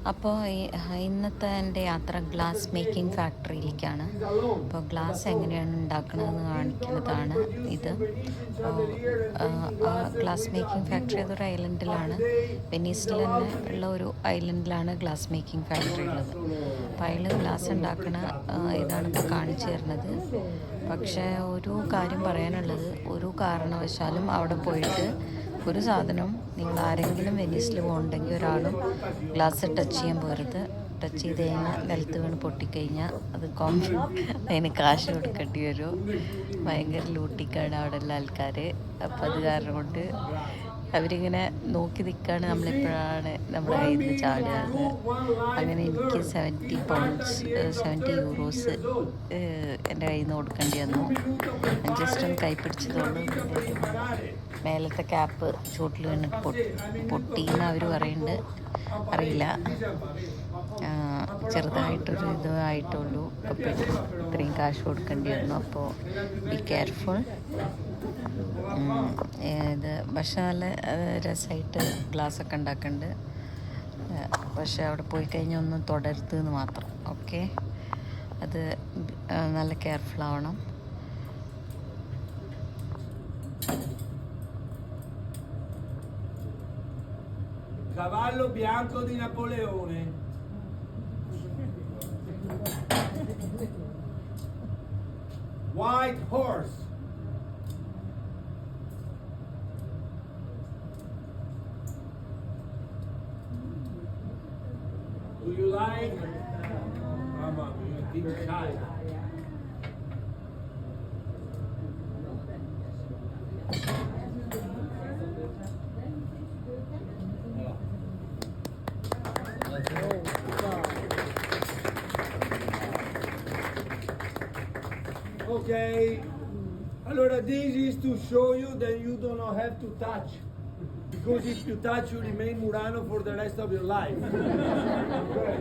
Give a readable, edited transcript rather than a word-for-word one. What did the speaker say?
അപ്പോൾ ഇന്നത്തെ എൻ്റെ യാത്ര ഗ്ലാസ് മേക്കിംഗ് ഫാക്ടറിയിലേക്കാണ്. അപ്പോൾ ഗ്ലാസ് എങ്ങനെയാണ് ഉണ്ടാക്കുന്നതെന്ന് കാണിക്കുന്നതാണ് ഇത്. ആ ഗ്ലാസ് മേക്കിംഗ് ഫാക്ടറി അതൊരു ഐലൻഡിലാണ്, വെനീസിൽ തന്നെ ഉള്ള ഒരു ഐലൻഡിലാണ് ഗ്ലാസ് മേക്കിംഗ് ഫാക്ടറി ഉള്ളത്. അപ്പോൾ അതിൽ ഗ്ലാസ് ഉണ്ടാക്കണ ഇതാണ് ഇപ്പോൾ കാണിച്ചു തരുന്നത്. പക്ഷേ ഒരു കാര്യം പറയാനുള്ളത്, ഒരു കാരണവശാലും അവിടെ പോയിട്ട് ഒരു സാധനം നിങ്ങൾ ആരെങ്കിലും വെനീസിൽ പോകുന്നുണ്ടെങ്കിൽ ഒരാളും ഗ്ലാസ് ടച്ച് ചെയ്യാൻ പോരുത്. ടച്ച് ചെയ്ത് കഴിഞ്ഞാൽ നിലത്ത് വീണ് പൊട്ടിക്കഴിഞ്ഞാൽ അത് അതിന് കാശ് കൊടുക്കേണ്ടി വരും. ഭയങ്കര ലൂട്ടിക്കാണ് അവിടെ ഉള്ള ആൾക്കാർ. അപ്പം അത് കാരണം കൊണ്ട് അവരിങ്ങനെ നോക്കി നിൽക്കുകയാണ് നമ്മളെപ്പോഴാണ് നമ്മുടെ കയ്യിൽ നിന്ന് ചാടുക. അങ്ങനെ എനിക്ക് 70 യൂറോസ് എൻ്റെ കയ്യിൽ നിന്ന് കൊടുക്കേണ്ടി വന്നു. ജസ്റ്റ് ഒന്ന് കൈ പിടിച്ചതുകൊണ്ട് മേലത്തെ ക്യാപ്പ് ചൂട്ടിൽ വീണിട്ട് പൊട്ടിയെന്ന് അവർ പറയുന്നുണ്ട്, അറിയില്ല. ചെറുതായിട്ടൊരു ഇതായിട്ടുള്ളൂ. അപ്പോൾ ഇത്രയും കാശ് കൊടുക്കേണ്ടി വന്നു. അപ്പോൾ ബി കെയർഫുൾ. ഇത് പക്ഷെ നല്ല രസമായിട്ട് ഗ്ലാസ്സൊക്കെ ഉണ്ടാക്കുന്നുണ്ട്. പക്ഷെ അവിടെ പോയി കഴിഞ്ഞാൽ ഒന്നും തുടരുത് എന്ന് മാത്രം. ഓക്കെ, അത് നല്ല കെയർഫുൾ ആവണം. Cavallo bianco di Napoleone. White horse. Do you like? Mamma mia, che shy. Okay, allora this is to show you that you do not have to touch, because if you touch you remain Murano for the rest of your life. Okay.